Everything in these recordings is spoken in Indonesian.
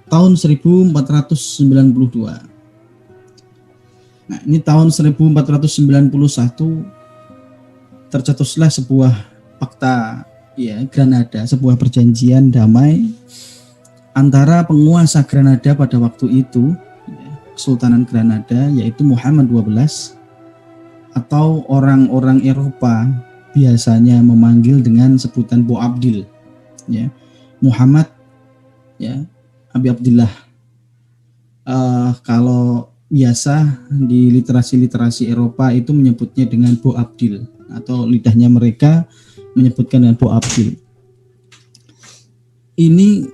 tahun 1492. Nah, ini tahun 1491 tercetuslah sebuah fakta ya Granada, sebuah perjanjian damai antara penguasa Granada pada waktu itu, ya, Kesultanan Granada, yaitu Muhammad XII, atau orang-orang Eropa biasanya memanggil dengan sebutan Boabdil, ya, Muhammad, ya, Abi Abdillah. Kalau biasa di literasi Eropa itu menyebutnya dengan Boabdil, atau lidahnya mereka menyebutkan dengan Boabdil. Ini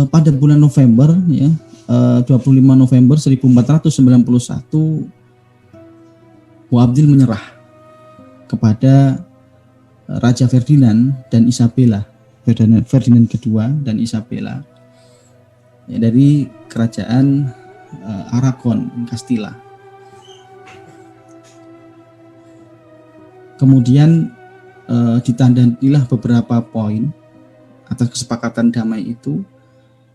pada bulan November, ya, 25 November 1491, Boabdil menyerah kepada Raja Ferdinand dan Isabella, Ferdinand kedua dan Isabella, ya, dari kerajaan Aragon, Castilla. Kemudian ditandailah beberapa poin atas kesepakatan damai itu.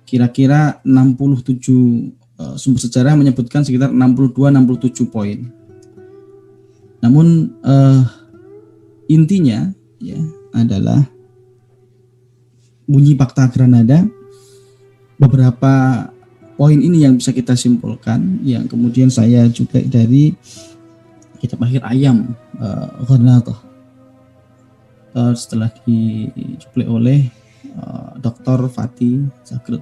Kira-kira 67 sumber sejarah menyebutkan sekitar 62-67 poin. Namun intinya ya adalah bunyi Fakta Granada. Beberapa poin ini yang bisa kita simpulkan, yang kemudian saya juga dari kitab Akhir Ayam Granada setelah dicuplik oleh Dr. Fatih Zagreb.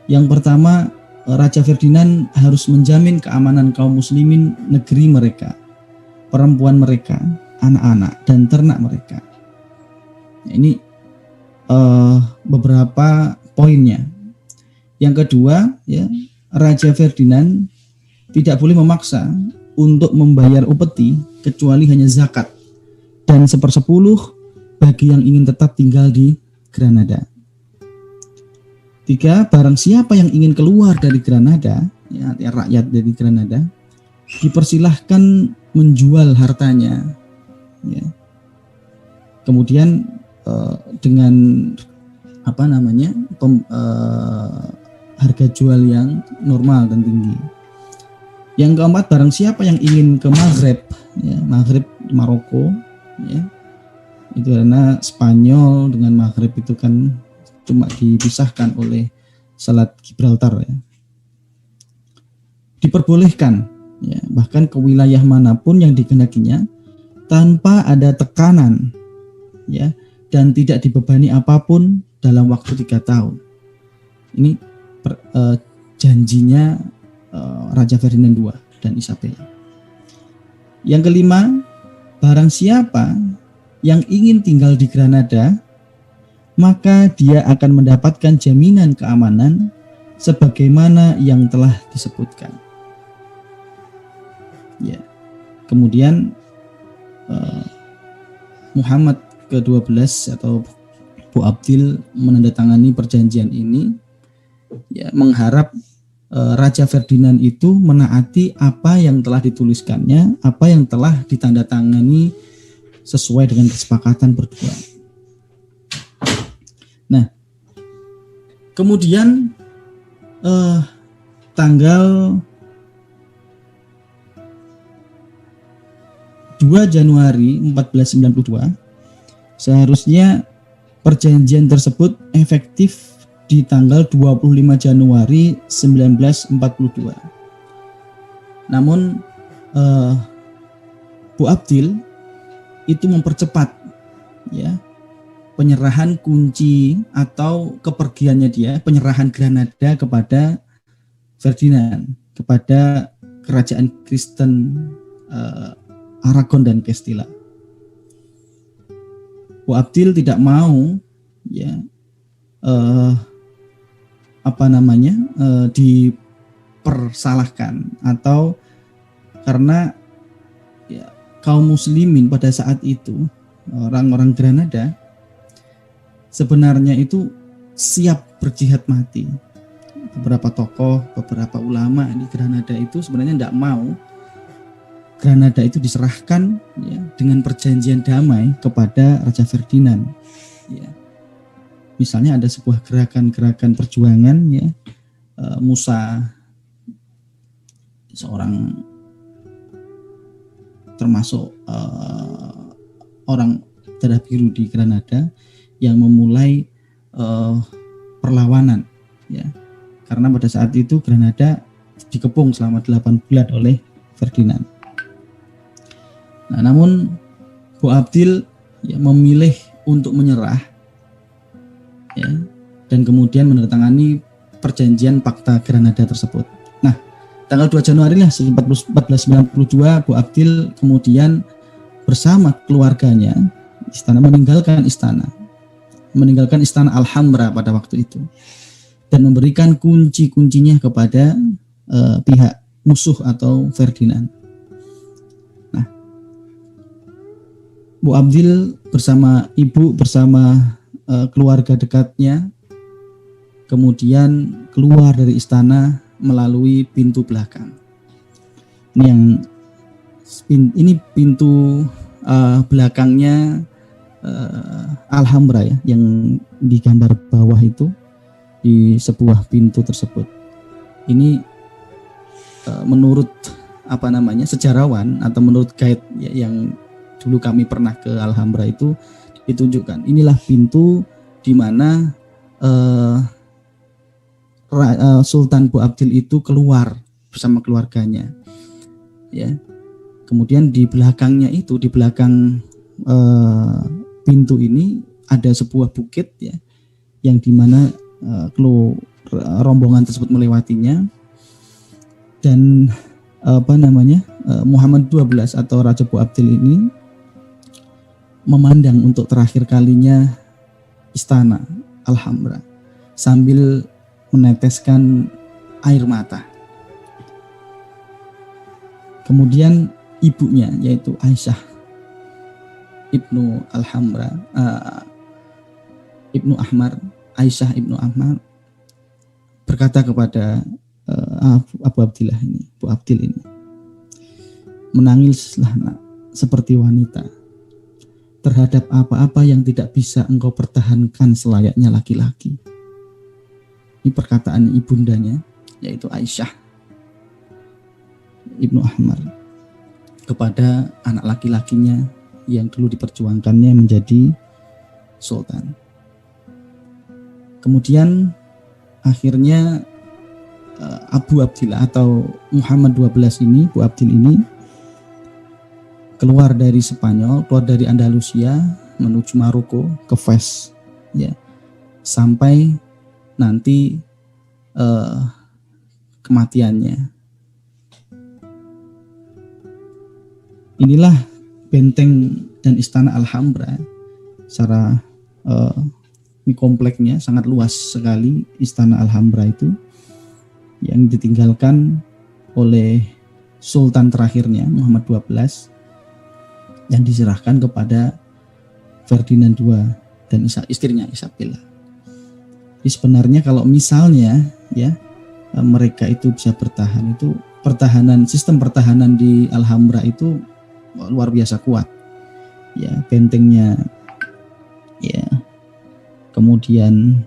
Yang pertama, Raja Ferdinand harus menjamin keamanan kaum muslimin negeri mereka, perempuan mereka, anak-anak dan ternak mereka. Ini beberapa poinnya. Yang kedua, ya, Raja Ferdinand tidak boleh memaksa untuk membayar upeti kecuali hanya zakat dan 1/10 bagi yang ingin tetap tinggal di Granada. 3, barang siapa yang ingin keluar dari Granada, ya, rakyat dari Granada, dipersilahkan menjual hartanya, ya. Kemudian dengan harga jual yang normal dan tinggi. Yang keempat, barang siapa yang ingin ke Maghreb, ya, Maghreb Maroko, ya, itu karena Spanyol dengan Maghreb itu kan cuma dipisahkan oleh Selat Gibraltar, ya, diperbolehkan, ya, bahkan ke wilayah manapun yang dikehendakinya tanpa ada tekanan, ya, dan tidak dibebani apapun dalam waktu 3 tahun. Ini janjinya Raja Ferdinand II dan Isabella. Yang kelima, barang siapa yang ingin tinggal di Granada, maka dia akan mendapatkan jaminan keamanan sebagaimana yang telah disebutkan. Ya. Kemudian Muhammad ke-12 atau Boabdil menandatangani perjanjian ini, ya, mengharap Raja Ferdinand itu menaati apa yang telah dituliskannya, apa yang telah ditandatangani sesuai dengan kesepakatan berdua. Nah, kemudian tanggal 2 Januari 1492 seharusnya perjanjian tersebut efektif di tanggal 25 Januari 1942. Namun Boabdil itu mempercepat, ya, penyerahan kunci atau kepergiannya dia, penyerahan Granada kepada Ferdinand, kepada kerajaan Kristen Aragon dan Castilla. Boabdil tidak mau, ya, dipersalahkan, atau karena, ya, kaum muslimin pada saat itu, orang-orang Granada sebenarnya itu siap berjihad mati. Beberapa tokoh, beberapa ulama di Granada itu sebenarnya tidak mau Granada itu diserahkan, ya, dengan perjanjian damai kepada Raja Ferdinand, ya. misalnya ada sebuah gerakan-gerakan perjuangan ya, Musa seorang termasuk orang darah biru di Granada yang memulai perlawanan ya, karena pada saat itu Granada dikepung selama 8 bulan oleh Ferdinand. Nah, namun Boabdil ya memilih untuk menyerah ya, dan kemudian menandatangani perjanjian Pakta Granada tersebut. Nah, tanggal 2 Januari 1492 Boabdil kemudian bersama keluarganya meninggalkan istana Alhambra pada waktu itu dan memberikan kunci-kuncinya kepada pihak musuh atau Ferdinand. Nah, Boabdil bersama ibu, bersama keluarga dekatnya kemudian keluar dari istana melalui pintu belakang. Ini pintu belakangnya Alhambra ya, yang di gambar bawah itu di sebuah pintu tersebut. Ini menurut sejarawan atau menurut guide ya, yang dulu kami pernah ke Alhambra itu ditunjukkan. Inilah pintu di mana Sultan Boabdil itu keluar bersama keluarganya. Ya. Kemudian di belakangnya itu, di belakang pintu ini ada sebuah bukit ya, yang dimana rombongan tersebut melewatinya, dan Muhammad XII atau Raja Boabdil ini memandang untuk terakhir kalinya istana Alhambra sambil meneteskan air mata. Kemudian ibunya yaitu Aisyah Ibnu Alhambra, Ibnu Ahmar, Aisyah Ibnu Ahmar berkata kepada Abu Abdillah ini, Boabdil ini, menangislah nak seperti wanita terhadap apa-apa yang tidak bisa engkau pertahankan selayaknya laki-laki. Ini perkataan ibundanya yaitu Aisyah Ibnu Ahmar kepada anak laki-lakinya yang dulu diperjuangkannya menjadi sultan. Kemudian akhirnya Abu Abdillah atau Muhammad XII ini, Boabdil ini keluar dari Spanyol, keluar dari Andalusia menuju Maroko ke Fez ya, sampai nanti kematiannya. Inilah benteng dan istana Alhambra. Secara ini kompleknya sangat luas sekali istana Alhambra itu, yang ditinggalkan oleh sultan terakhirnya Muhammad XII yang diserahkan kepada Ferdinand II dan istrinya Isabella. Jadi sebenarnya kalau misalnya ya mereka itu bisa bertahan, itu sistem pertahanan di Alhambra itu luar biasa kuat ya, bentengnya ya, kemudian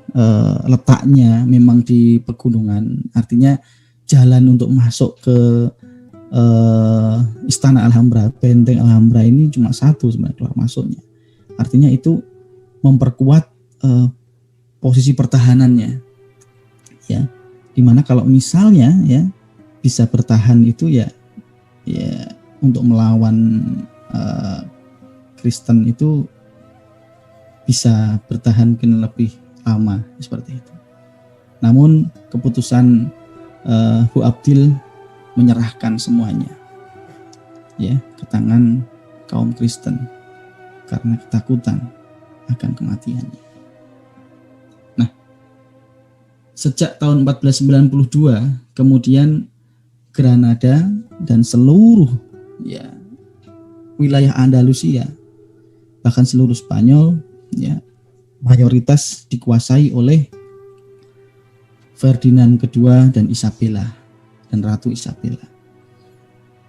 letaknya memang di pegunungan, artinya jalan untuk masuk ke istana Alhambra, benteng Alhambra ini cuma satu sebenarnya keluar masuknya, artinya itu memperkuat posisi pertahanannya ya, dimana kalau misalnya ya bisa bertahan itu ya untuk melawan Kristen itu bisa bertahan lebih lama seperti itu. Namun keputusan Boabdil menyerahkan semuanya ya ke tangan kaum Kristen karena ketakutan akan kematiannya. Nah, sejak tahun 1492 kemudian Granada dan seluruh ya wilayah Andalusia, bahkan seluruh Spanyol ya mayoritas dikuasai oleh Ferdinand II dan Isabella dan Ratu Isabella,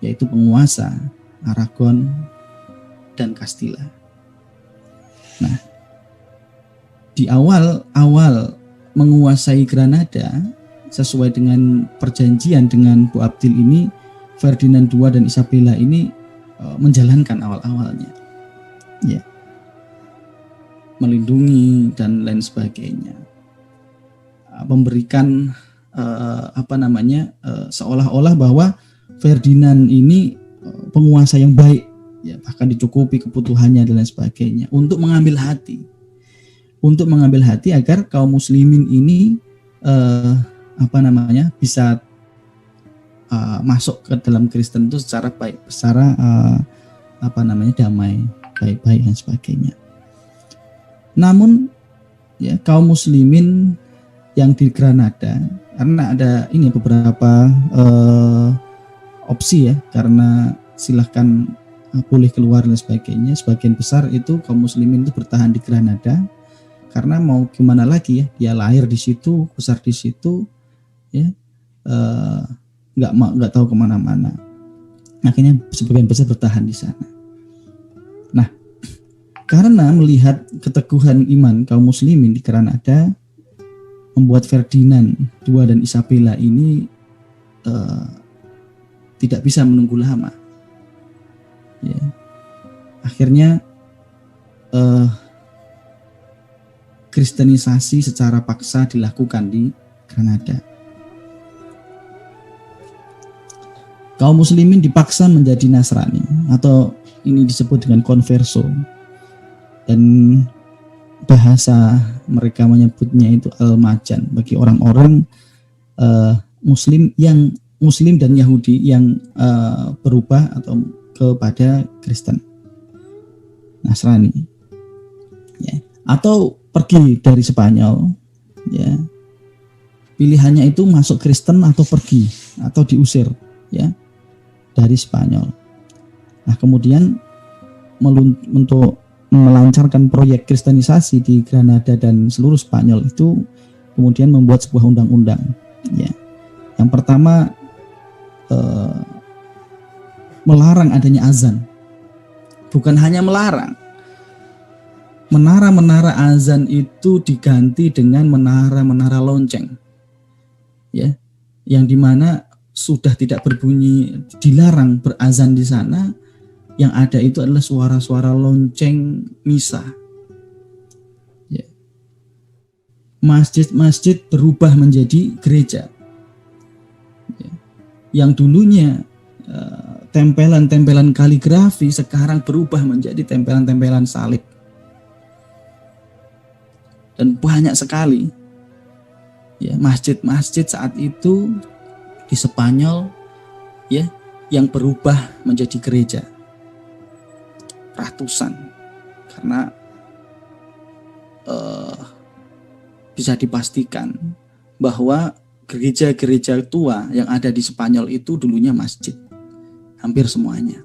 yaitu penguasa Aragon dan Castilla. Nah, di awal menguasai Granada sesuai dengan perjanjian dengan Bu Abdil ini, Ferdinand II dan Isabella ini menjalankan awal-awalnya, ya, melindungi dan lain sebagainya, memberikan seolah-olah bahwa Ferdinand ini penguasa yang baik, ya, bahkan dicukupi kebutuhannya dan lain sebagainya, untuk mengambil hati agar kaum muslimin ini bisa masuk ke dalam Kristen itu secara baik, secara damai, baik-baik dan sebagainya. Namun ya, kaum muslimin yang di Granada, karena ada ini beberapa opsi ya, karena silahkan boleh keluar dan sebagainya, sebagian besar itu kaum muslimin itu bertahan di Granada karena mau gimana lagi ya, dia lahir di situ, besar di situ, ya, nggak tahu kemana-mana, akhirnya sebagian besar bertahan di sana. Nah, karena melihat keteguhan iman kaum muslimin di Granada, membuat Ferdinand II dan Isabella ini tidak bisa menunggu lama. Ya. Akhirnya kristenisasi secara paksa dilakukan di Granada. Kaum muslimin dipaksa menjadi Nasrani, atau ini disebut dengan konverso, dan bahasa mereka menyebutnya itu al-majan bagi orang-orang muslim dan Yahudi yang berubah atau kepada Kristen, Nasrani, ya, atau pergi dari Spanyol, ya, pilihannya itu masuk Kristen atau pergi atau diusir, ya, dari Spanyol. Nah, kemudian untuk melancarkan proyek kristenisasi di Granada dan seluruh Spanyol itu kemudian membuat sebuah undang-undang, ya. Yang pertama, melarang adanya azan. Bukan hanya melarang, menara-menara azan itu diganti dengan menara-menara lonceng, ya, yang dimana sudah tidak berbunyi, dilarang berazan di sana. Yang ada itu adalah suara-suara lonceng misa. Ya. Masjid-masjid berubah menjadi gereja. Ya. Yang dulunya tempelan-tempelan kaligrafi sekarang berubah menjadi tempelan-tempelan salib. Dan banyak sekali, ya, masjid-masjid saat itu di Spanyol, ya, yang berubah menjadi gereja. Ratusan, karena bisa dipastikan bahwa gereja-gereja tua yang ada di Spanyol itu dulunya masjid, hampir semuanya,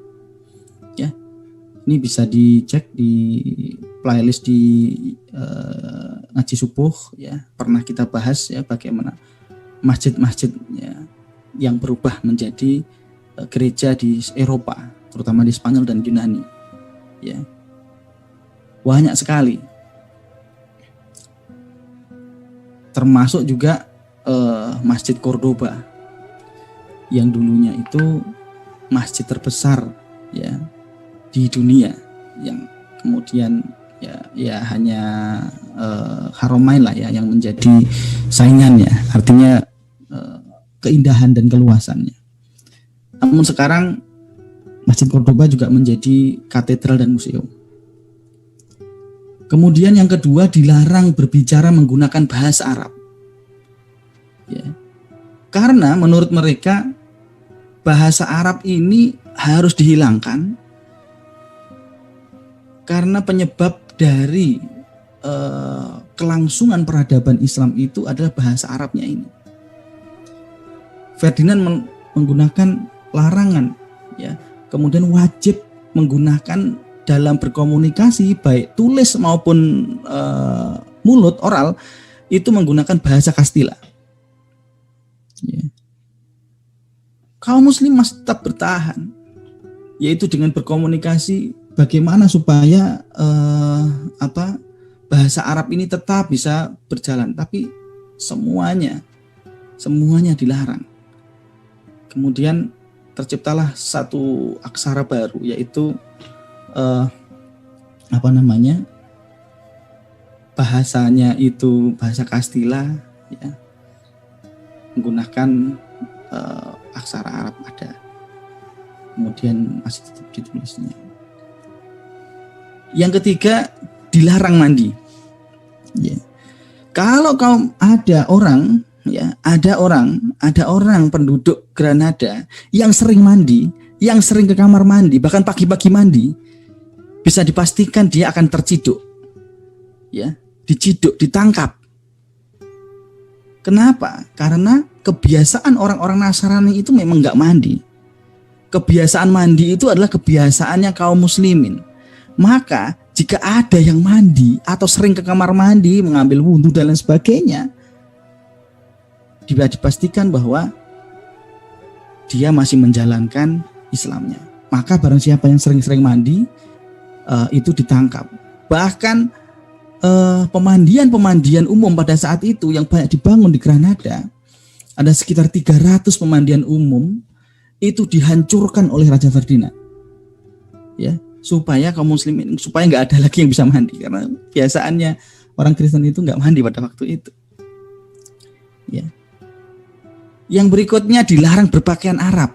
ya. Ini bisa dicek di playlist di Ngaji Subuh, ya, pernah kita bahas, ya, bagaimana masjid-masjid, ya, yang berubah menjadi gereja di Eropa, terutama di Spanyol dan Yunani. Ya, banyak sekali, termasuk juga Masjid Cordoba yang dulunya itu masjid terbesar, ya, di dunia, yang kemudian ya hanya Haramain lah, ya, yang menjadi saingannya, artinya keindahan dan keluasannya. Namun sekarang Masjid Cordoba juga menjadi katedral dan museum. Kemudian yang kedua, dilarang berbicara menggunakan bahasa Arab, ya. Karena menurut mereka bahasa Arab ini harus dihilangkan karena penyebab dari kelangsungan peradaban Islam itu adalah bahasa Arabnya ini. Ferdinand menggunakan larangan, ya, kemudian wajib menggunakan dalam berkomunikasi, baik tulis maupun mulut, oral, itu menggunakan bahasa Kastila. Ya. Kaum muslim masih tetap bertahan, yaitu dengan berkomunikasi bagaimana supaya bahasa Arab ini tetap bisa berjalan, tapi semuanya dilarang. Kemudian terciptalah satu aksara baru, yaitu bahasanya itu bahasa Kastila, ya, menggunakan aksara Arab ada, kemudian masih tetap ditulisnya. Yang ketiga, dilarang mandi. Ya. Kalau ada orang penduduk Granada yang sering mandi, yang sering ke kamar mandi, bahkan pagi-pagi mandi, bisa dipastikan dia akan terciduk, ya, diciduk, ditangkap. Kenapa? Karena kebiasaan orang-orang Nasrani itu memang nggak mandi. Kebiasaan mandi itu adalah kebiasaannya kaum muslimin. Maka jika ada yang mandi atau sering ke kamar mandi, mengambil wudhu dan lain sebagainya, dipastikan bahwa dia masih menjalankan Islamnya. Maka barang siapa yang sering-sering mandi, itu ditangkap. Bahkan pemandian umum pada saat itu yang banyak dibangun di Granada, ada sekitar 300 pemandian umum, itu dihancurkan oleh Raja Ferdinand, ya, supaya kaum muslimin, supaya nggak ada lagi yang bisa mandi, karena biasaannya orang Kristen itu nggak mandi pada waktu itu, ya. Yang berikutnya, dilarang berpakaian Arab,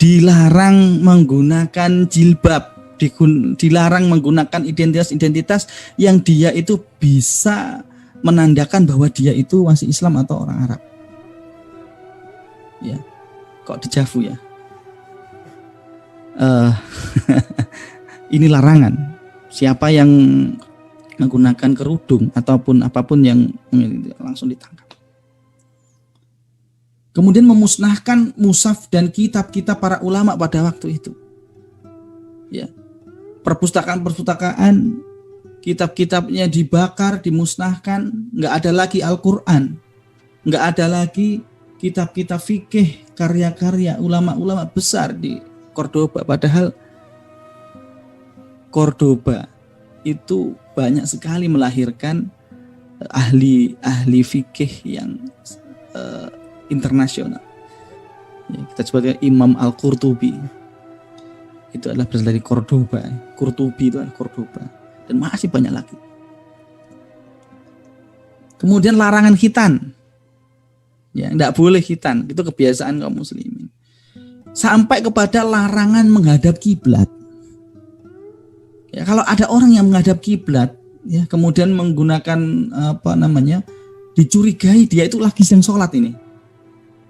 dilarang menggunakan jilbab, dilarang menggunakan identitas yang dia itu bisa menandakan bahwa dia itu masih Islam atau orang Arab. Ya, kok dejavu ya? Ini larangan. Siapa yang menggunakan kerudung ataupun apapun yang langsung ditangkap. Kemudian memusnahkan mushaf dan kitab-kitab para ulama pada waktu itu. Ya. Perpustakaan, kitab-kitabnya dibakar, dimusnahkan, nggak ada lagi Al-Quran, nggak ada lagi kitab-kitab fikih, karya-karya ulama-ulama besar di Cordoba. Padahal Cordoba itu banyak sekali melahirkan ahli fikih yang internasional. Ya, kita sebutkan Imam Al-Qurtubi. Itu adalah berasal dari Cordoba. Qurtubi itu adalah Cordoba. Dan masih banyak lagi. Kemudian larangan khitan. Ya, tidak boleh khitan. Itu kebiasaan kaum muslimin. Sampai kepada larangan menghadap kiblat. Ya, kalau ada orang yang menghadap kiblat, ya, kemudian menggunakan dicurigai dia itu lagi sedang sholat ini.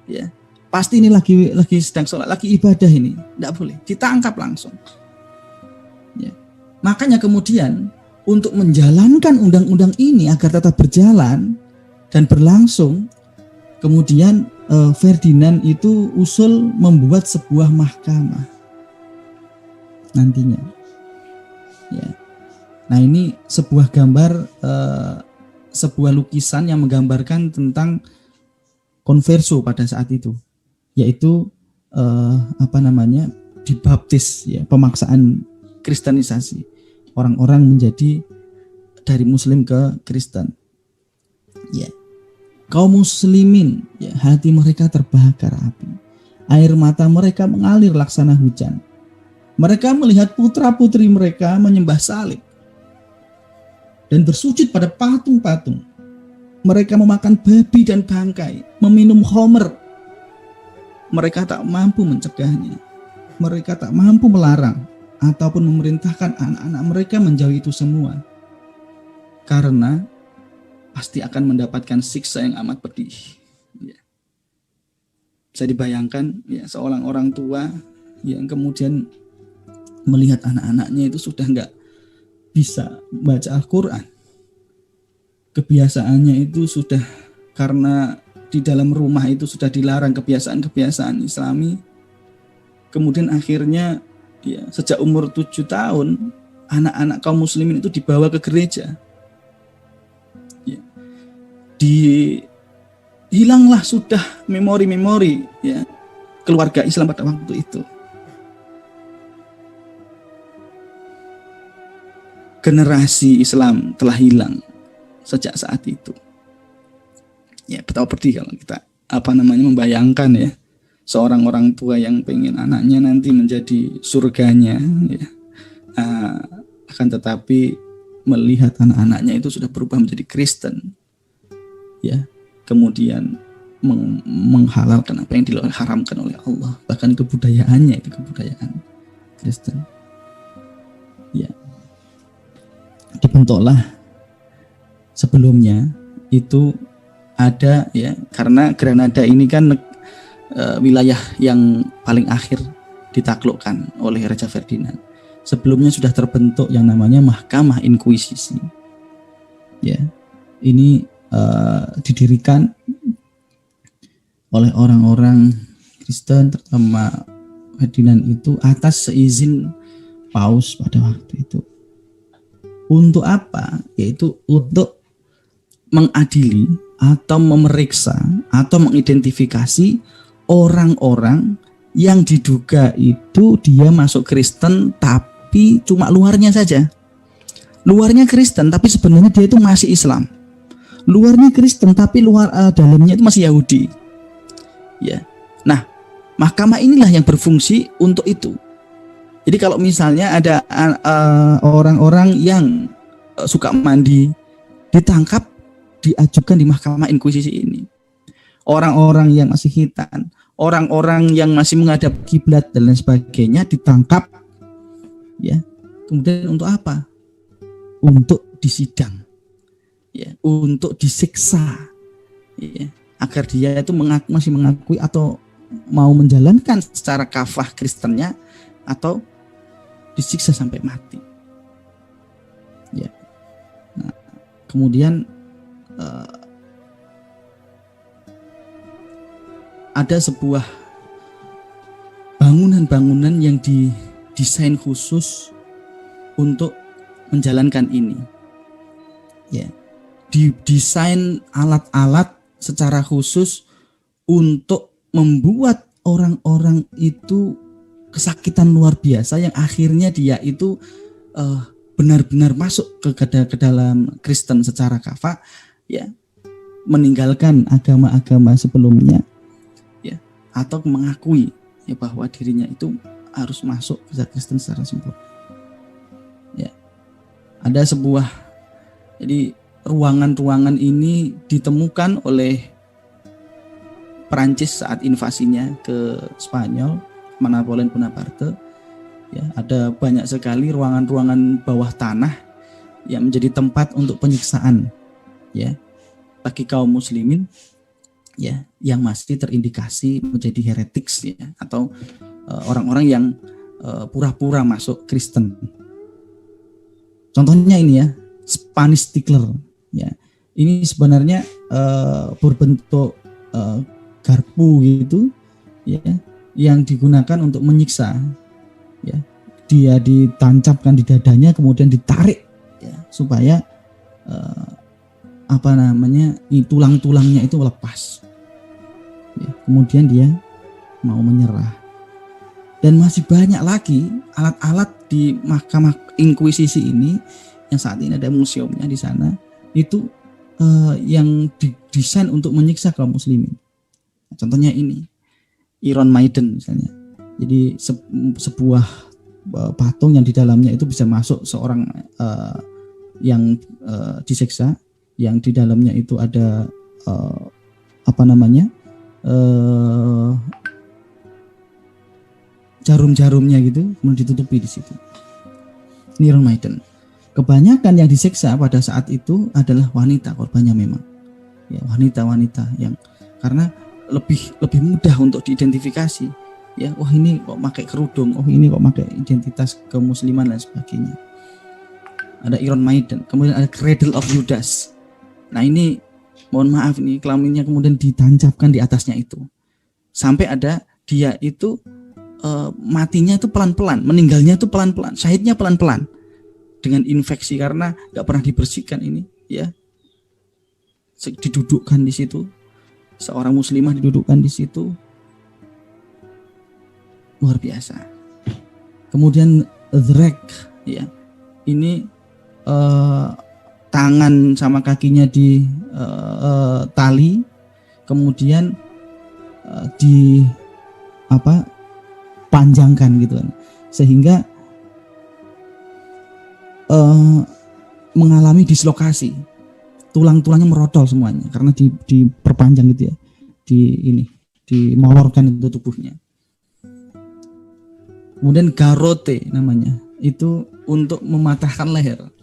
Ya. Pasti ini lagi sedang sholat, lagi ibadah ini, tidak boleh, ditangkap langsung. Ya. Makanya kemudian untuk menjalankan undang-undang ini agar tetap berjalan dan berlangsung, kemudian Ferdinand itu usul membuat sebuah mahkamah nantinya. Ya. Nah, ini sebuah gambar, sebuah lukisan yang menggambarkan tentang konverso pada saat itu. Yaitu dibaptis, ya, pemaksaan kristenisasi, orang-orang menjadi dari muslim ke Kristen. Ya, kaum muslimin, ya, hati mereka terbakar api, air mata mereka mengalir laksana hujan. Mereka melihat putra-putri mereka menyembah salib dan bersujud pada patung-patung. Mereka memakan babi dan bangkai, meminum khamr. Mereka tak mampu mencegahnya. Mereka tak mampu melarang ataupun memerintahkan anak-anak mereka menjauhi itu semua. Karena pasti akan mendapatkan siksa yang amat pedih. Ya. Bisa dibayangkan, ya, seorang orang tua yang kemudian melihat anak-anaknya itu sudah nggak bisa baca Al-Quran. Kebiasaannya itu sudah, karena di dalam rumah itu sudah dilarang kebiasaan-kebiasaan Islami. Kemudian akhirnya dia sejak umur 7 tahun anak-anak kaum muslimin itu dibawa ke gereja. Ya. Hilanglah sudah memori-memori, ya, keluarga Islam pada waktu itu. generasi Islam telah hilang sejak saat itu. Ya, betapa pedih kalau kita membayangkan ya, seorang orang tua yang pengen anaknya nanti menjadi surganya ya, akan tetapi melihat anak-anaknya itu sudah berubah menjadi Kristen ya, kemudian menghalalkan apa yang diharamkan oleh Allah, bahkan kebudayaannya itu kebudayaan Kristen ya. Dibentuklah sebelumnya itu ada ya, karena Granada ini kan wilayah yang paling akhir ditaklukkan oleh Raja Ferdinand. Sebelumnya sudah terbentuk yang namanya Mahkamah Inkuisisi. Ya, ini didirikan oleh orang-orang Kristen, terutama Ferdinand itu atas seizin Paus pada waktu itu. Untuk apa? Yaitu untuk mengadili atau memeriksa atau mengidentifikasi orang-orang yang diduga itu dia masuk Kristen tapi cuma luarnya saja. Luarnya Kristen tapi sebenarnya dia itu masih Islam. Luarnya Kristen tapi dalamnya itu masih Yahudi. Ya. Nah, mahkamah inilah yang berfungsi untuk itu. Jadi kalau misalnya ada orang-orang yang suka mandi ditangkap, diajukan di Mahkamah Inkuisisi ini. Orang-orang yang masih khitan, orang-orang yang masih menghadap kiblat dan lain sebagainya ditangkap, ya. Kemudian untuk apa? Untuk disidang, ya, untuk disiksa, ya, agar dia itu masih mengakui atau mau menjalankan secara kafah Kristennya atau disiksa sampai mati. Ya. Nah, kemudian ada sebuah bangunan-bangunan yang didesain khusus untuk menjalankan ini. Ya, didesain alat-alat secara khusus untuk membuat orang-orang itu kesakitan luar biasa yang akhirnya dia itu benar-benar masuk ke dalam Kristen secara kafah, ya, meninggalkan agama-agama sebelumnya, ya, atau mengakui ya bahwa dirinya itu harus masuk ke Kristen secara sempurna. Ya, ada sebuah, jadi ruangan-ruangan ini ditemukan oleh Perancis saat invasinya ke Spanyol, Napoleon Bonaparte. Ya, ada banyak sekali ruangan-ruangan bawah tanah yang menjadi tempat untuk penyiksaan, ya, bagi kaum muslimin, ya, yang masih terindikasi menjadi heretik, ya, atau orang-orang yang pura-pura masuk Kristen. Contohnya ini ya, Spanish Stickler, ya, ini sebenarnya berbentuk garpu gitu, ya, yang digunakan untuk menyiksa. Ya, dia ditancapkan di dadanya, kemudian ditarik, ya, supaya tulang-tulangnya itu lepas. Ya, kemudian dia mau menyerah. Dan masih banyak lagi alat-alat di Mahkamah Inkuisisi ini yang saat ini ada museumnya di sana, itu yang didesain untuk menyiksa kaum muslimin. Contohnya ini, Iron Maiden misalnya. Jadi sebuah patung yang di dalamnya itu bisa masuk seorang yang disiksa, yang di dalamnya itu ada jarum-jarumnya gitu, kemudian ditutupi di situ. Ini Iron Maiden. Kebanyakan yang disiksa pada saat itu adalah wanita korbannya memang. Ya, wanita-wanita yang karena lebih mudah untuk diidentifikasi. Ya, wah ini kok pakai kerudung, oh ini kok pakai identitas kemusliman dan sebagainya. Ada Iron Maiden, kemudian ada Cradle of Judas. Nah ini, mohon maaf nih, kelaminnya kemudian ditancapkan di atasnya itu. Sampai ada dia itu matinya itu pelan-pelan, meninggalnya itu pelan-pelan, syahidnya pelan-pelan dengan infeksi karena nggak pernah dibersihkan ini, ya. Didudukkan di situ, seorang muslimah didudukkan di situ. Luar biasa. Kemudian Drake, ya, ini eh, tangan sama kakinya di tali, kemudian di apa panjangkan gitu kan, sehingga mengalami dislokasi, tulang-tulangnya merotol semuanya karena diperpanjang gitu ya, dimolorkan itu tubuhnya. Kemudian garote namanya, itu untuk mematahkan leher.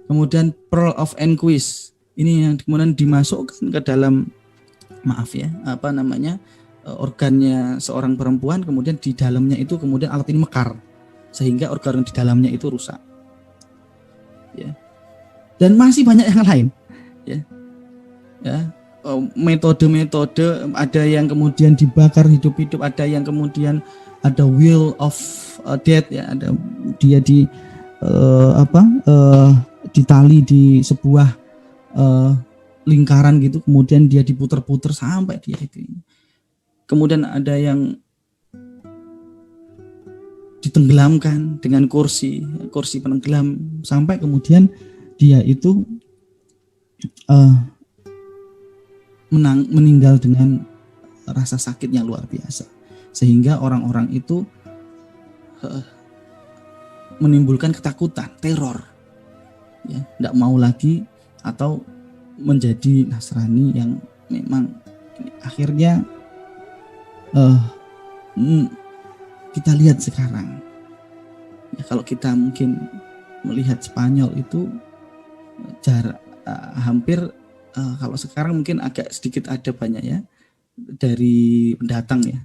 Kemudian pearl of Enquist, ini yang kemudian dimasukkan ke dalam, maaf ya, organnya seorang perempuan, kemudian di dalamnya itu kemudian alat ini mekar sehingga organ di dalamnya itu rusak. Ya. Dan masih banyak yang lain. Ya. Ya. Metode-metode, ada yang kemudian dibakar hidup-hidup, ada yang kemudian ada wheel of death ya, ada dia ditali di sebuah lingkaran gitu, kemudian dia diputer-puter sampai dia itu. Kemudian ada yang ditenggelamkan dengan kursi penenggelam sampai kemudian dia itu meninggal dengan rasa sakit yang luar biasa, sehingga orang-orang itu menimbulkan ketakutan, teror, ya, tidak mau lagi atau menjadi Nasrani yang memang akhirnya kita lihat sekarang. Ya, kalau kita mungkin melihat Spanyol itu jarak hampir kalau sekarang mungkin agak sedikit ada banyak ya dari pendatang ya,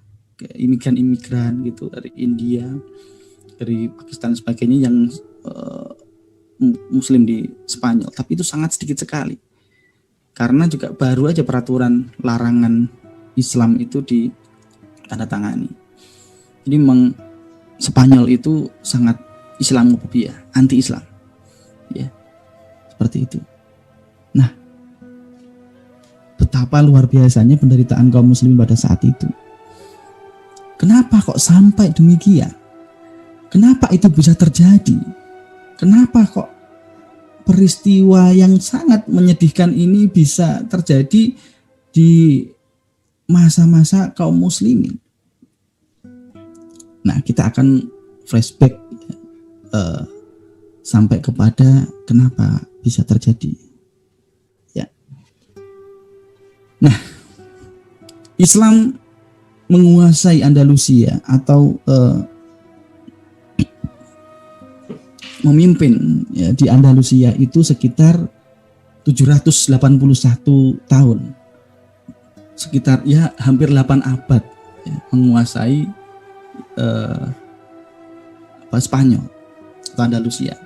imigran gitu dari India, dari Pakistan sebagainya yang Muslim di Spanyol, tapi itu sangat sedikit sekali karena juga baru aja peraturan larangan Islam itu ditandatangani. Jadi memang Spanyol itu sangat Islamofobia, anti-Islam, ya seperti itu. Nah, betapa luar biasanya penderitaan kaum muslimin pada saat itu. Kenapa kok sampai demikian? Kenapa itu bisa terjadi? Kenapa kok peristiwa yang sangat menyedihkan ini bisa terjadi di masa-masa kaum muslimin? Nah, kita akan flashback sampai kepada kenapa bisa terjadi. Ya. Nah, Islam menguasai Andalusia atau memimpin ya, di Andalusia itu sekitar 781 tahun, sekitar ya hampir 8 abad ya, menguasai Spanyol atau Andalusia.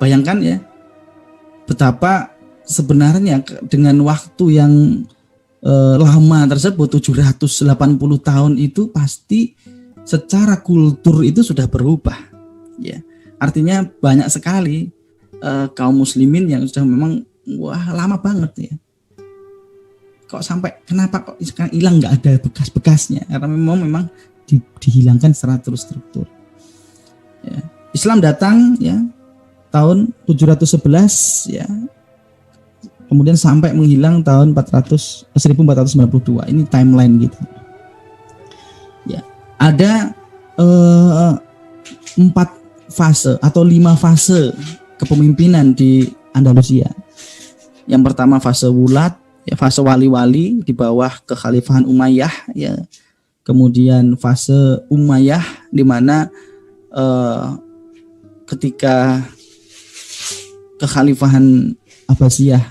Bayangkan ya betapa sebenarnya dengan waktu yang lama tersebut, 780 tahun itu pasti secara kultur itu sudah berubah ya. Artinya banyak sekali kaum muslimin yang sudah memang lama banget ya. Kok sampai kenapa kok sekarang hilang, nggak ada bekas-bekasnya, karena memang dihilangkan secara terstruktur. Ya. Islam datang ya tahun 711 ya. Kemudian sampai menghilang tahun 1492. Ini timeline gitu. Ya, ada 4 fase atau 5 fase kepemimpinan di Andalusia. Yang pertama fase wulat, ya, fase wali-wali di bawah kekhalifahan Umayyah ya. Kemudian fase Umayyah di mana ketika kekhalifahan Abbasiyah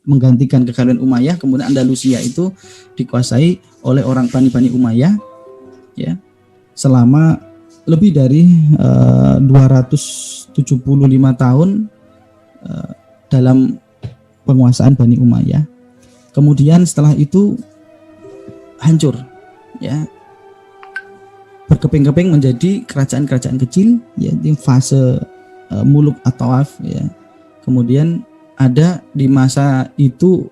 menggantikan kekhalifahan Umayyah, kemudian Andalusia itu dikuasai oleh orang Bani Umayyah ya selama lebih dari 275 tahun dalam penguasaan Bani Umayyah. Kemudian setelah itu hancur ya, berkeping-keping menjadi kerajaan-kerajaan kecil ya, di fase muluk at-tawaf ya. Kemudian ada di masa itu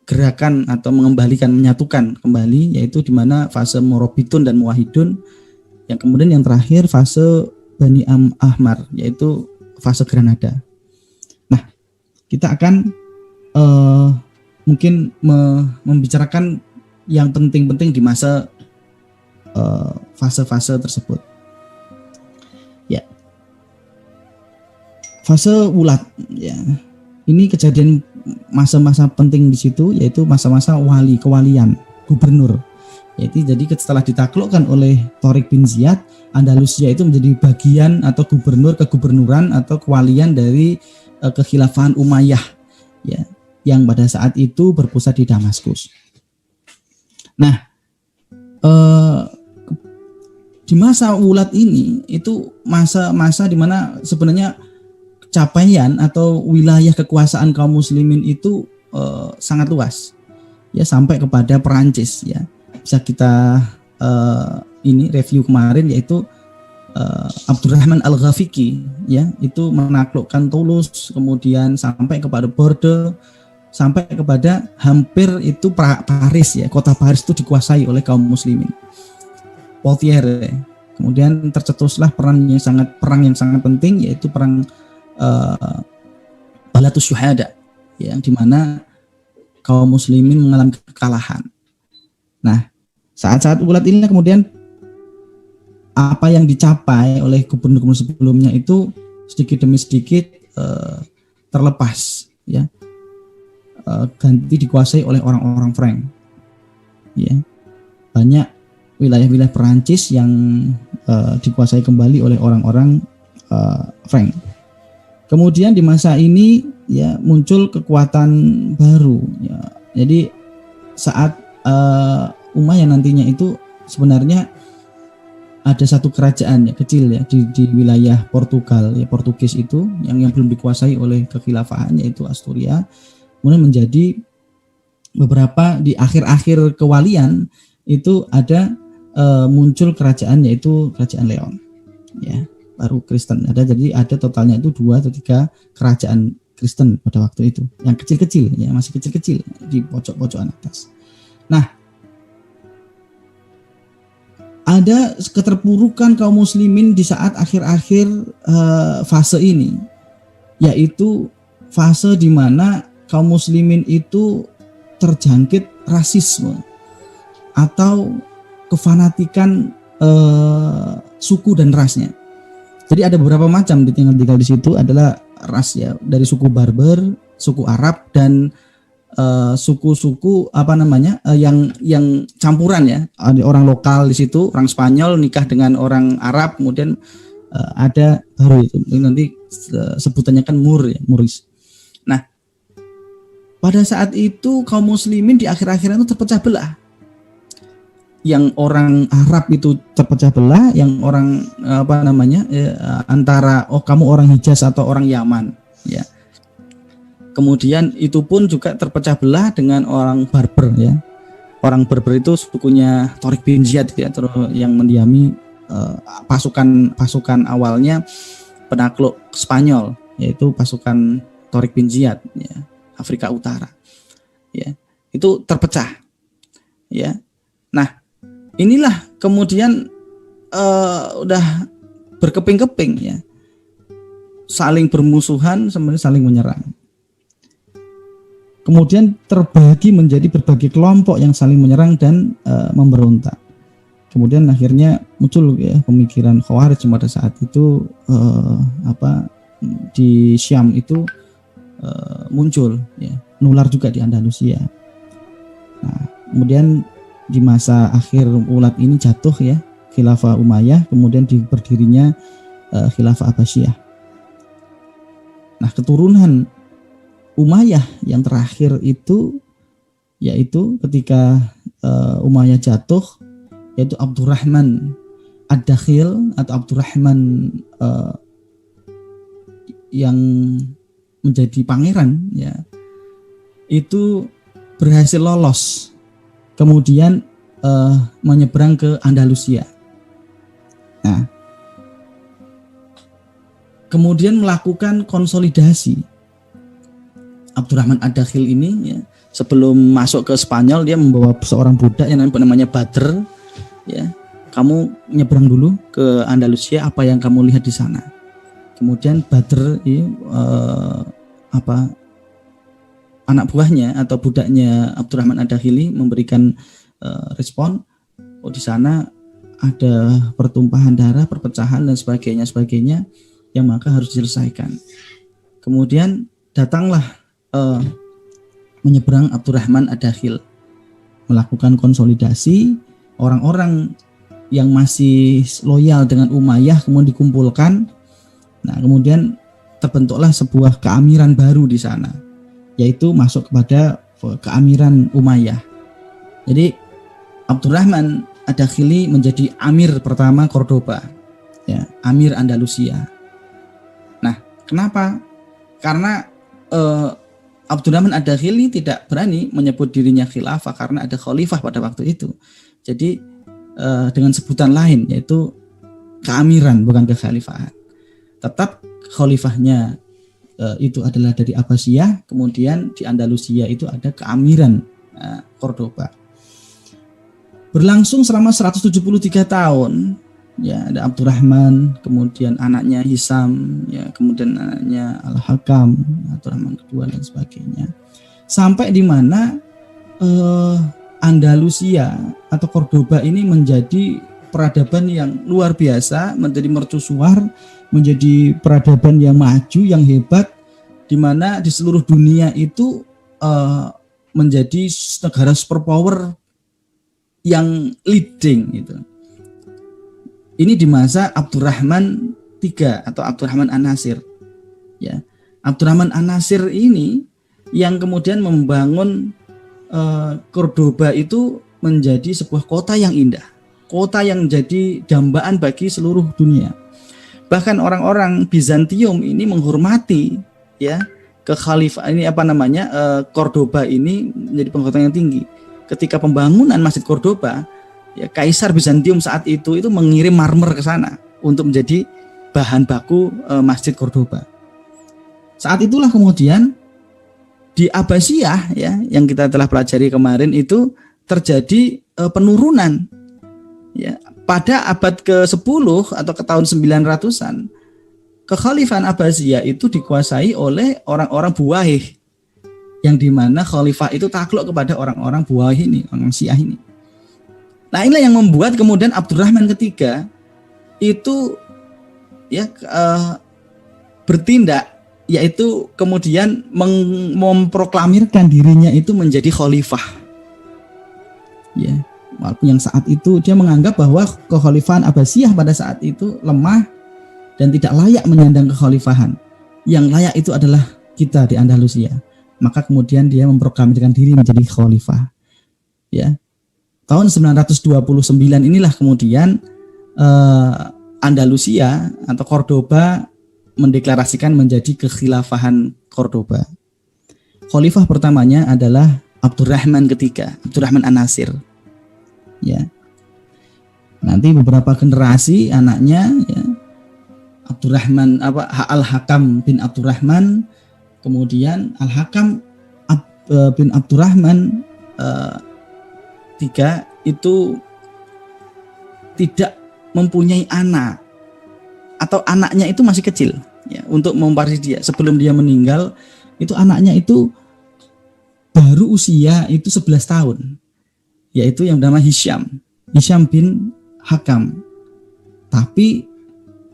gerakan atau mengembalikan, menyatukan kembali, yaitu di mana fase Murabitun dan Muwahhidun, yang kemudian yang terakhir fase Bani Ahmar, yaitu fase Granada. Nah, kita akan mungkin membicarakan yang penting-penting di masa fase-fase tersebut. Ya, fase Wulat, ya, ini kejadian masa-masa penting di situ, yaitu masa-masa kewalian, gubernur. Yaitu jadi setelah ditaklukkan oleh Tharik bin Ziyad, Andalusia itu menjadi bagian atau kegubernuran atau kewalian dari kekhilafahan Umayyah, ya, yang pada saat itu berpusat di Damaskus. Nah, di masa Wulat ini itu masa-masa di mana sebenarnya capaian atau wilayah kekuasaan kaum muslimin itu sangat luas, ya, sampai kepada Perancis, ya. Bisa kita ini review kemarin, yaitu Abdurrahman Al-Ghafiqi, ya, itu menaklukkan Toulouse, kemudian sampai kepada Bordeaux, sampai kepada hampir itu Paris, ya, kota Paris itu dikuasai oleh kaum muslimin. Poitiers, kemudian tercetuslah perang yang sangat penting, yaitu perang Balatus Syuhada, yang dimana kaum muslimin mengalami kekalahan. Nah, saat-saat Wulat ini kemudian apa yang dicapai oleh gubernur-gubernur sebelumnya itu sedikit demi sedikit terlepas, ya, ganti dikuasai oleh orang-orang Frank, ya. Banyak wilayah-wilayah Perancis yang dikuasai kembali oleh orang-orang Frank. Kemudian di masa ini, ya, muncul kekuatan baru, ya. Jadi saat Umayyah nantinya itu sebenarnya ada satu kerajaan, ya, kecil, ya, di wilayah Portugal, ya, Portugis itu yang belum dikuasai oleh kekhilafahan, yaitu Asturia. Kemudian menjadi beberapa di akhir-akhir kewalian itu ada muncul kerajaan, yaitu kerajaan Leon, ya, baru Kristen. Jadi ada totalnya itu 2 atau 3 kerajaan Kristen pada waktu itu, yang kecil-kecil, ya, masih kecil-kecil di pojok-pojokan atas. Nah, ada keterpurukan kaum muslimin di saat akhir-akhir fase ini, yaitu fase di mana kaum muslimin itu terjangkit rasisme atau kefanatikan suku dan rasnya. Jadi ada beberapa macam tinggal di situ, adalah ras, ya, dari suku Barbar, suku Arab, dan suku-suku yang campuran, ya. Ada orang lokal di situ, orang Spanyol nikah dengan orang Arab, kemudian ada baru itu nanti sebutannya kan Muris. Nah, pada saat itu kaum muslimin di akhir-akhir itu terpecah belah. Yang orang Arab itu terpecah belah, yang orang antara kamu orang Hijaz atau orang Yaman, ya. Kemudian itu pun juga terpecah belah dengan orang Berber, ya. Orang Berber itu sukunya Tharik bin Ziyad, ya, yang mendiami pasukan awalnya penakluk Spanyol, yaitu pasukan Tharik bin Ziyad, ya, Afrika Utara, ya. Itu terpecah, ya. Nah, inilah kemudian udah berkeping-keping, ya, saling bermusuhan, sebenarnya saling menyerang. Kemudian terbagi menjadi berbagai kelompok yang saling menyerang dan memberontak. Kemudian akhirnya muncul, ya, pemikiran Khawarij pada saat itu di Syam itu muncul, ya, nular juga di Andalusia. Nah, kemudian di masa akhir Wulat ini jatuh, ya, Khilafah Umayyah, kemudian berdirinya Khilafah Abbasiyah. Nah, keturunan Umayyah yang terakhir itu, yaitu ketika Umayyah jatuh, yaitu Abdurrahman Ad-Dakhil atau Abdurrahman yang menjadi pangeran, ya, itu berhasil lolos, kemudian menyeberang ke Andalusia. Nah, kemudian melakukan konsolidasi. Abdurrahman Ad-Dakhil ini, ya, sebelum masuk ke Spanyol dia membawa seorang budak yang namanya Badr, ya. kamu nyebrang dulu ke Andalusia, apa yang kamu lihat di sana. Kemudian Badr anak buahnya atau budaknya Abdurrahman Ad-Dakhili memberikan respon, di sana ada pertumpahan darah, perpecahan dan sebagainya yang maka harus diselesaikan. Kemudian datanglah menyeberang Abdurrahman Ad-Dakhil, melakukan konsolidasi orang-orang yang masih loyal dengan Umayyah, kemudian dikumpulkan. Nah, kemudian terbentuklah sebuah keamiran baru di sana, yaitu masuk kepada keamiran Umayyah. Jadi Abdurrahman Ad-Dakhili menjadi amir pertama Cordoba, ya, amir Andalusia. Nah, kenapa? Karena Abdurrahman Ad-Dakhili tidak berani menyebut dirinya khilafah karena ada khalifah pada waktu itu. Jadi dengan sebutan lain, yaitu keamiran, bukan kekhalifahan. Tetap khalifahnya itu adalah dari Abbasiyah, kemudian di Andalusia itu ada keamiran Cordoba. Berlangsung selama 173 tahun. Ya, ada Abdurrahman, kemudian anaknya Hisam, ya, kemudian anaknya Al-Hakam, Abdurrahman kedua dan sebagainya. Sampai di mana Andalusia atau Cordoba ini menjadi peradaban yang luar biasa, menjadi mercusuar, menjadi peradaban yang maju, yang hebat, di mana di seluruh dunia itu menjadi negara superpower yang leading gitu. Ini di masa Abdurrahman III atau Abdurrahman An-Nasir. Ya, Abdurrahman An-Nasir ini yang kemudian membangun Cordoba itu menjadi sebuah kota yang indah, kota yang jadi dambaan bagi seluruh dunia. Bahkan orang-orang Bizantium ini menghormati, ya, kekhalifah ini Cordoba ini menjadi penghormatan yang tinggi. Ketika pembangunan Masjid Cordoba, ya, Kaisar Bizantium saat itu mengirim marmer ke sana untuk menjadi bahan baku Masjid Cordoba. Saat itulah kemudian di Abbasiyah, ya, yang kita telah pelajari kemarin itu terjadi penurunan, ya, pada abad ke-10 atau ke tahun 900-an. Kekhalifahan Abbasiyah itu dikuasai oleh orang-orang Buwaih, yang dimana khalifah itu takluk kepada orang-orang Buwaih ini, orang Syiah ini. Nah, inilah yang membuat kemudian Abdurrahman III itu, ya, bertindak, yaitu kemudian memproklamirkan dirinya itu menjadi khalifah. Ya, walaupun yang saat itu dia menganggap bahwa kekhalifahan Abbasiyah pada saat itu lemah dan tidak layak menyandang kekhalifahan. Yang layak itu adalah kita di Andalusia. Maka kemudian dia memproklamirkan diri menjadi khalifah. Ya. Tahun 929 inilah kemudian Andalusia atau Cordoba mendeklarasikan menjadi kekhilafahan Cordoba. Khalifah pertamanya adalah Abdurrahman III, Abdurrahman An-Nasir. Ya. Nanti beberapa generasi anaknya, ya, Abdurrahman Al-Hakam bin Abdurrahman, kemudian Al-Hakam bin Abdurrahman III itu tidak mempunyai anak, atau anaknya itu masih kecil, ya, untuk mewarisi dia. Sebelum dia meninggal itu anaknya itu baru usia itu 11 tahun, yaitu yang bernama Hisham bin Hakam. Tapi,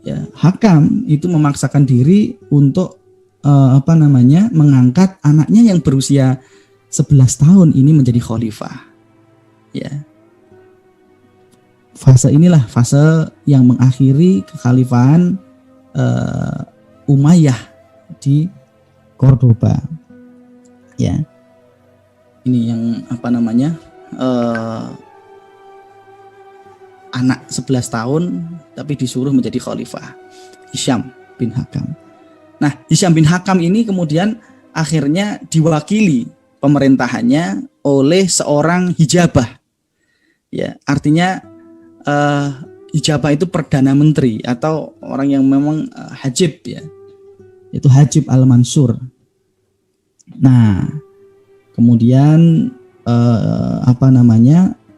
ya, Hakam itu memaksakan diri untuk mengangkat anaknya yang berusia 11 tahun ini menjadi khalifah. Ya. Fase inilah fase yang mengakhiri kekhalifahan Umayyah di Cordoba. Ya. Ini yang anak 11 tahun tapi disuruh menjadi khalifah, Hisham bin Hakam. Nah, Hisham bin Hakam ini kemudian akhirnya diwakili pemerintahannya oleh seorang hijabah. Ya, artinya hijabah itu perdana menteri atau orang yang memang hajib, ya. Itu Hajib Al-Mansur. Nah, kemudian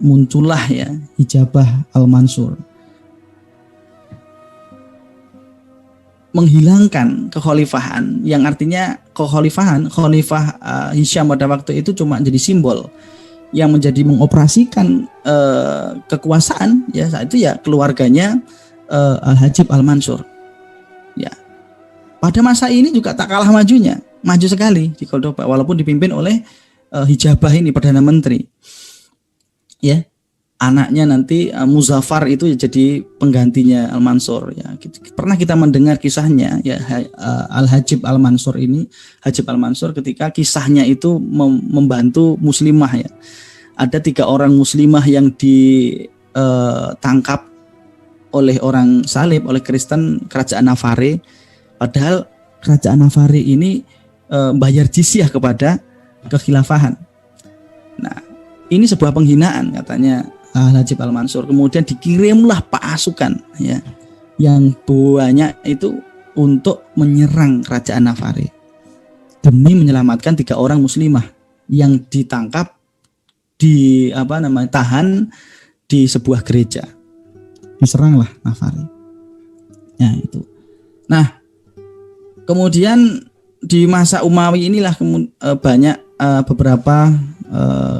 muncullah ya Hijabah Al-Mansur, menghilangkan kekhalifahan, yang artinya khalifah Hisham pada waktu itu cuma jadi simbol yang menjadi mengoperasikan kekuasaan ya saat itu ya keluarganya Al-Hajib Al-Mansur. Ya. Pada masa ini juga tak kalah majunya, maju sekali di Cordoba walaupun dipimpin oleh Hijabah ini Perdana Menteri. Ya. Anaknya nanti Muzaffar itu jadi penggantinya Al-Mansur ya. Pernah kita mendengar kisahnya ya Al-Hajib Al-Mansur ini, Hajib Al-Mansur ketika kisahnya itu membantu muslimah ya. Ada 3 orang muslimah yang ditangkap oleh orang salib, oleh Kristen kerajaan Navarre. Padahal kerajaan Navarre ini bayar jizyah kepada kekhilafahan. Nah, ini sebuah penghinaan katanya Al-Hajib Al-Mansur. Kemudian dikirimlah pasukan ya yang banyak itu untuk menyerang kerajaan Navarre demi menyelamatkan 3 orang muslimah yang ditangkap tahan di sebuah gereja. Diseranglah Navarre. Ya itu. Nah, kemudian di masa Umawi inilah banyak beberapa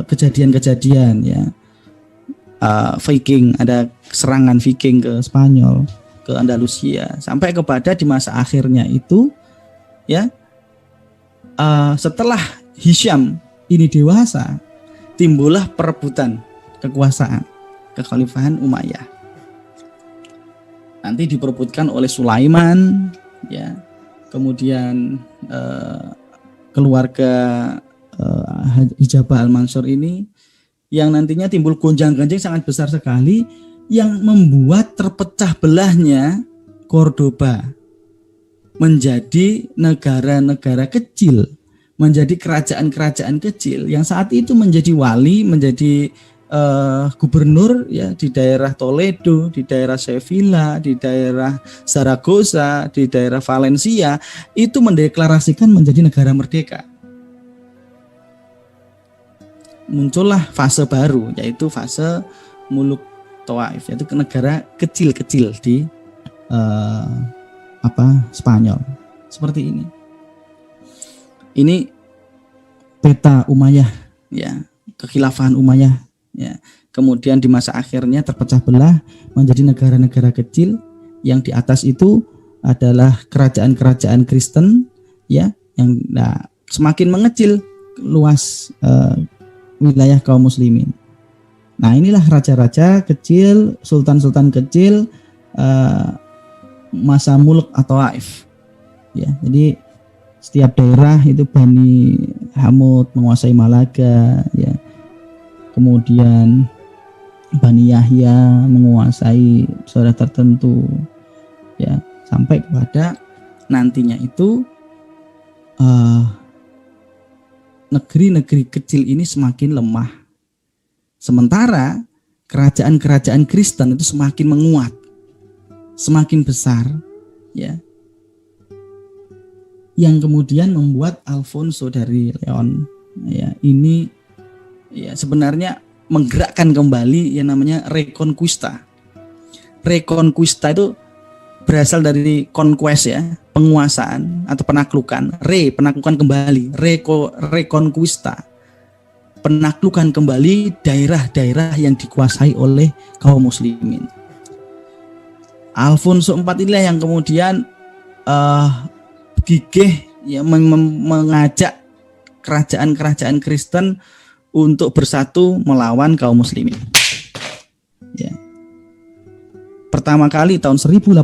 kejadian-kejadian ya. Viking, ada serangan Viking ke Spanyol, ke Andalusia, sampai kepada di masa akhirnya itu ya setelah Hisham ini dewasa, timbullah perebutan kekuasaan kekhalifahan Umayyah. Nanti diperebutkan oleh Sulaiman ya, kemudian keluarga Hijabah Al-Mansur ini yang nantinya timbul gonjang-ganjing sangat besar sekali yang membuat terpecah belahnya Cordoba menjadi negara-negara kecil, menjadi kerajaan-kerajaan kecil yang saat itu menjadi wali, menjadi gubernur ya di daerah Toledo, di daerah Sevilla, di daerah Zaragoza, di daerah Valencia, itu mendeklarasikan menjadi negara merdeka. Muncullah fase baru, yaitu fase Muluk Tawaif, yaitu negara kecil-kecil di Spanyol. Seperti ini. Ini peta Umayyah ya, kekhilafahan Umayyah ya. Kemudian di masa akhirnya terpecah belah menjadi negara-negara kecil yang di atas itu adalah kerajaan-kerajaan Kristen ya, yang semakin mengecil luas wilayah kaum muslimin. Nah, inilah raja-raja kecil, sultan-sultan kecil masa Muluk atau Taif. Ya, jadi setiap daerah itu Bani Hamud menguasai Malaga ya. Kemudian Bani Yahya menguasai daerah tertentu ya, sampai kepada nantinya itu negeri-negeri kecil ini semakin lemah. Sementara kerajaan-kerajaan Kristen itu semakin menguat, semakin besar, ya. Yang kemudian membuat Alfonso dari Leon, ya, ini ya sebenarnya menggerakkan kembali yang namanya Reconquista. Reconquista itu berasal dari conquest ya, penguasaan atau penaklukan. Penaklukan kembali, Reconquista. Penaklukan kembali daerah-daerah yang dikuasai oleh kaum muslimin. Alfonso IV inilah yang kemudian gigih ya, mengajak kerajaan-kerajaan Kristen untuk bersatu melawan kaum muslimin. Ya. Pertama kali tahun 1085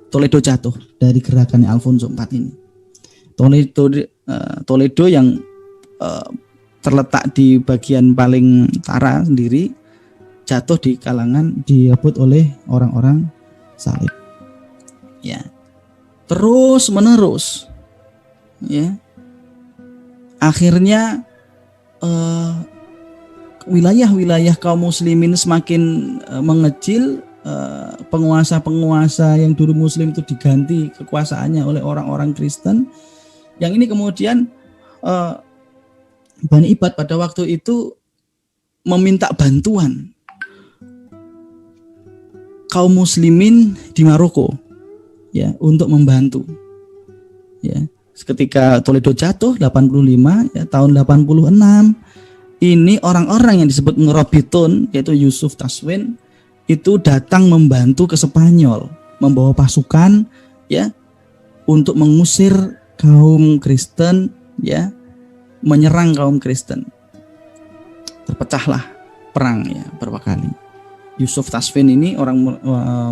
Toledo jatuh dari gerakannya Alfonso IV ini. Toledo yang terletak di bagian paling utara sendiri jatuh di kalangan, direbut oleh orang-orang salib. Ya. Terus menerus. Ya. Akhirnya wilayah-wilayah kaum muslimin semakin mengecil. Penguasa-penguasa yang dulu muslim itu diganti kekuasaannya oleh orang-orang Kristen. Yang ini kemudian Bani Ibad pada waktu itu meminta bantuan kaum muslimin di Maroko ya untuk membantu. Ya, ketika Toledo jatuh 85 ya, tahun 86 ini orang-orang yang disebut Murabitun yaitu Yusuf Taswin itu datang membantu ke Spanyol, membawa pasukan ya untuk mengusir kaum Kristen ya, menyerang kaum Kristen. Terpecahlah perang ya berapa kali. Yusuf Taswin ini orang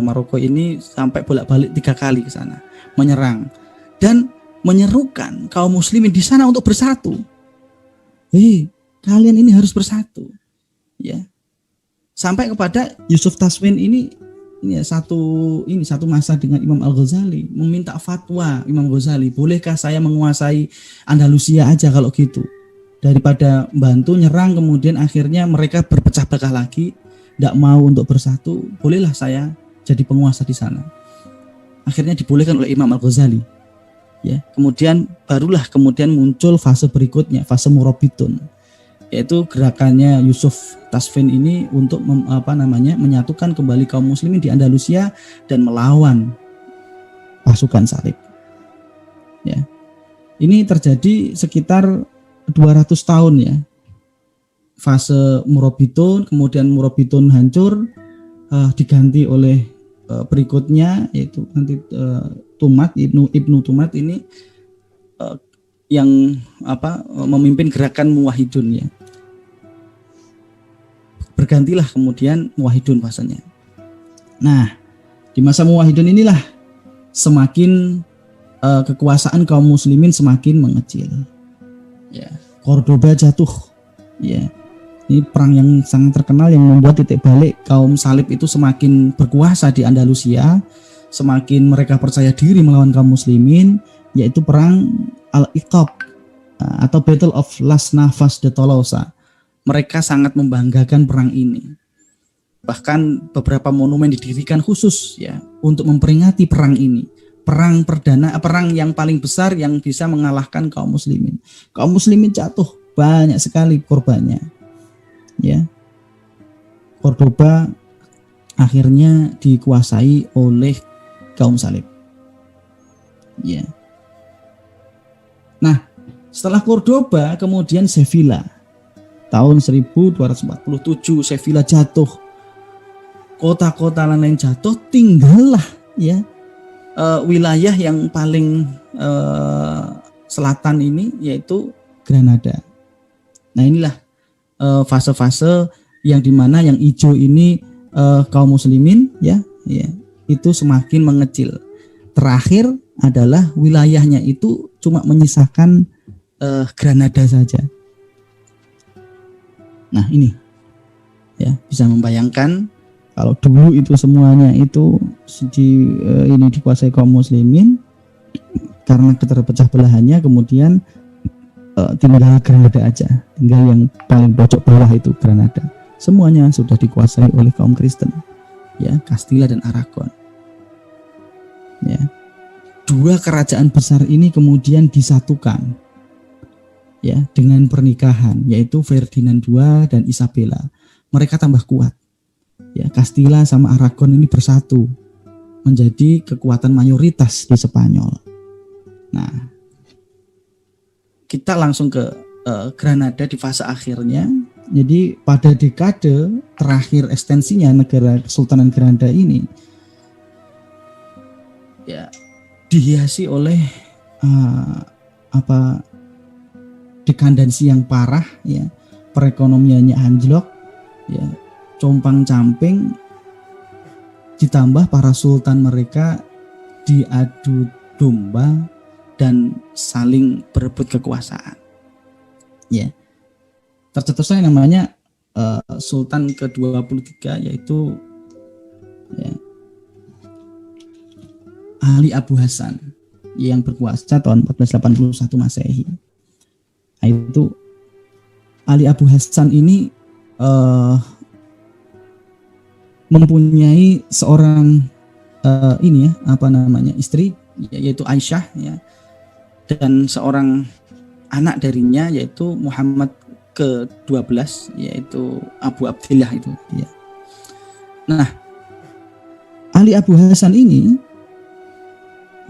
Maroko ini sampai bolak-balik 3 kali ke sana menyerang dan menyerukan kaum muslimin di sana untuk bersatu. Kalian ini harus bersatu. Ya. Sampai kepada Yusuf Taswin ini satu masa dengan Imam Al-Ghazali meminta fatwa Imam Ghazali, bolehkah saya menguasai Andalusia aja kalau gitu? Daripada bantu nyerang kemudian akhirnya mereka berpecah belah lagi, tidak mau untuk bersatu, bolehlah saya jadi penguasa di sana. Akhirnya dibolehkan oleh Imam Al-Ghazali. Ya, kemudian muncul fase berikutnya, fase Murabitun, yaitu gerakannya Yusuf Taswin ini untuk menyatukan kembali kaum muslimin di Andalusia dan melawan pasukan salib. Ya. Ini terjadi sekitar 200 tahun ya. Fase Murabitun, kemudian Murabitun hancur, diganti oleh berikutnya yaitu nanti Tumat, Ibnu Tumat ini yang memimpin gerakan Muwahhidun ya. Bergantilah kemudian Muwahhidun masanya. Nah, di masa Muwahhidun inilah semakin kekuasaan kaum muslimin semakin mengecil. Ya, Cordoba jatuh. Ya. Ini perang yang sangat terkenal yang membuat titik balik kaum salib itu semakin berkuasa di Andalusia, semakin mereka percaya diri melawan kaum muslimin, yaitu perang Al-Iqab atau Battle of Las Navas de Tolosa. Mereka sangat membanggakan perang ini. Bahkan beberapa monumen didirikan khusus ya untuk memperingati perang ini. Perang perdana, perang yang paling besar yang bisa mengalahkan kaum muslimin. Kaum muslimin jatuh banyak sekali korbannya. Ya. Cordoba akhirnya dikuasai oleh kaum salib. Ya. Nah, setelah Cordoba kemudian Sevilla. Tahun 1247 Sevilla jatuh. Kota-kota lain jatuh, tinggallah ya wilayah yang paling selatan ini yaitu Granada. Nah, inilah fase-fase yang dimana yang hijau ini kaum muslimin ya itu semakin mengecil. Terakhir adalah wilayahnya itu cuma menyisakan Granada saja. Nah, ini ya bisa membayangkan kalau dulu itu semuanya itu dikuasai kaum muslimin, karena keterpecah belahannya kemudian tinggal Granada aja, tinggal yang paling pojok bawah itu Granada. Semuanya sudah dikuasai oleh kaum Kristen, ya Castilla dan Aragon. Ya, dua kerajaan besar ini kemudian disatukan, ya dengan pernikahan, yaitu Ferdinand II dan Isabella. Mereka tambah kuat. Ya, Castilla sama Aragon ini bersatu menjadi kekuatan mayoritas di Spanyol. Nah, kita langsung ke Granada di fase akhirnya. Jadi pada dekade terakhir ekstensinya negara Kesultanan Granada ini ya dihiasi oleh dekandensi yang parah ya, perekonomiannya anjlok ya, compang-camping, ditambah para sultan mereka diadu domba dan saling berebut kekuasaan. Ya. Tercetuslah yang namanya Sultan ke-23 yaitu ya, Ali Abu Hasan yang berkuasa tahun 1481 Masehi. Nah, itu Ali Abu Hasan ini mempunyai seorang istri yaitu Aisyah ya, dan seorang anak darinya yaitu Muhammad ke-12 yaitu Abu Abdillah itu ya. Nah, Ali Abu Hasan ini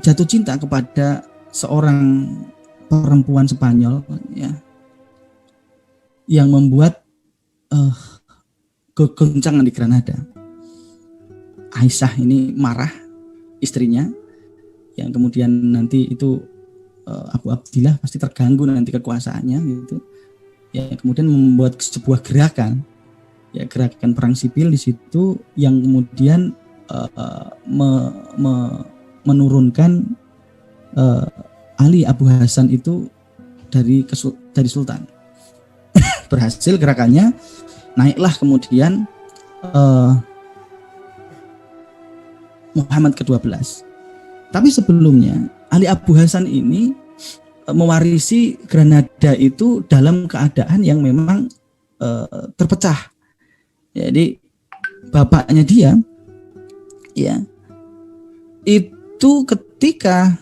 jatuh cinta kepada seorang perempuan Spanyol ya, yang membuat kegoncangan di Granada. Aisyah ini marah, istrinya, yang kemudian nanti itu Abu Abdillah pasti terganggu nanti kekuasaannya gitu. Ya, kemudian membuat sebuah gerakan, ya gerakan perang sipil di situ yang kemudian menurunkan Ali Abu Hasan itu dari sultan. Berhasil gerakannya, naiklah kemudian Muhammad ke-12. Tapi sebelumnya Ali Abu Hasan ini mewarisi Granada itu dalam keadaan yang memang terpecah. Jadi bapaknya dia ya itu ketika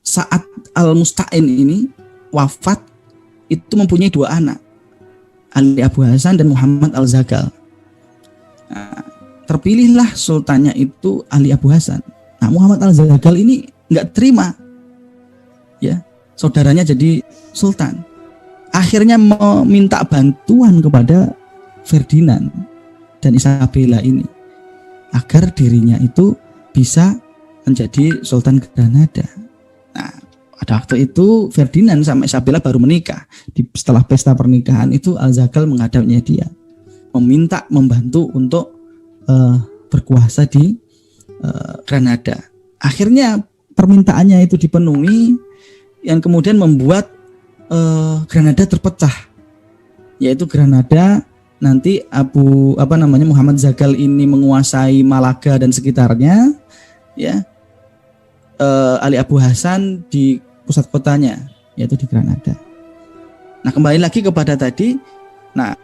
saat Al-Musta'in ini wafat itu mempunyai 2 anak, Ali Abu Hasan dan Muhammad Al-Zagal. Nah, terpilihlah sultannya itu Ali Abu Hasan. Nah, Muhammad Al-Zagal ini nggak terima ya saudaranya jadi sultan. Akhirnya meminta bantuan kepada Ferdinand dan Isabella ini agar dirinya itu bisa menjadi Sultan Granada. Nah, pada waktu itu Ferdinand sama Isabella baru menikah. Setelah pesta pernikahan itu Al-Zagal menghadapnya dia, meminta membantu untuk berkuasa di Granada. Akhirnya permintaannya itu dipenuhi, yang kemudian membuat Granada terpecah. Yaitu Granada nanti Muhammad Zagal ini menguasai Malaga dan sekitarnya, ya. Ali Abu Hasan di pusat kotanya yaitu di Granada. Nah, kembali lagi kepada tadi. Nah,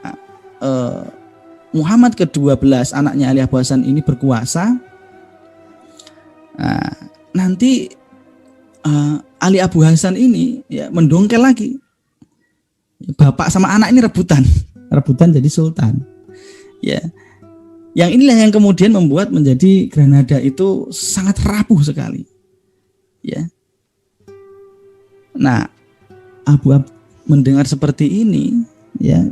Muhammad ke-12 anaknya Ali Abu Hasan ini berkuasa. Nah, nanti Ali Abu Hasan ini ya mendongkel lagi. Bapak sama anak ini rebutan jadi sultan. Ya. Yang inilah yang kemudian membuat menjadi Granada itu sangat rapuh sekali. Ya. Nah, mendengar seperti ini, ya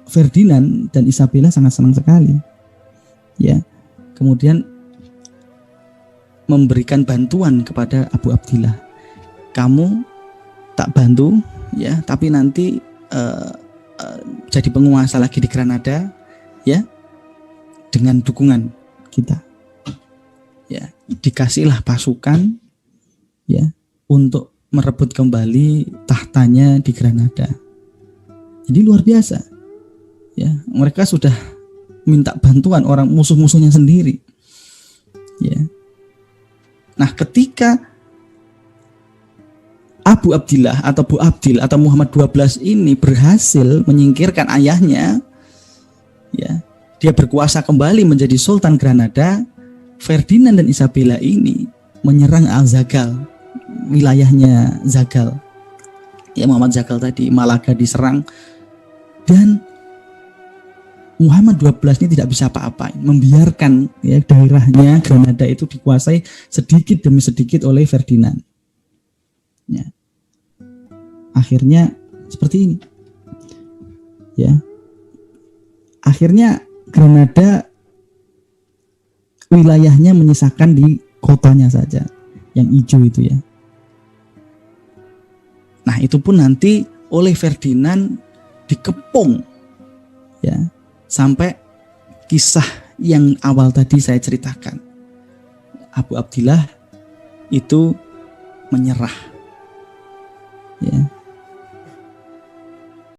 Ferdinand dan Isabella sangat senang sekali. Ya. Kemudian memberikan bantuan kepada Abu Abdillah. Kamu tak bantu, ya, tapi nanti jadi penguasa lagi di Granada, ya, dengan dukungan kita. Ya, dikasihlah pasukan, ya, untuk merebut kembali tahtanya di Granada. Jadi luar biasa, ya, mereka sudah minta bantuan orang musuh-musuhnya sendiri, ya. Nah, ketika Abu Abdillah atau Bu Abdil atau Muhammad 12 ini berhasil menyingkirkan ayahnya, ya, dia berkuasa kembali menjadi Sultan Granada. Ferdinand dan Isabella ini menyerang Al-Zagal, wilayahnya Zagal, ya, Muhammad Zagal tadi. Malaga diserang dan Muhammad 12 ini tidak bisa apa-apain, membiarkan, ya, daerahnya Granada itu dikuasai sedikit demi sedikit oleh Ferdinand. Ya. Akhirnya seperti ini. Ya. Akhirnya Granada wilayahnya menyisakan di kotanya saja yang hijau itu, ya. Nah, itu pun nanti oleh Ferdinand dikepung, ya, sampai kisah yang awal tadi saya ceritakan. Abu Abdillah itu menyerah, ya.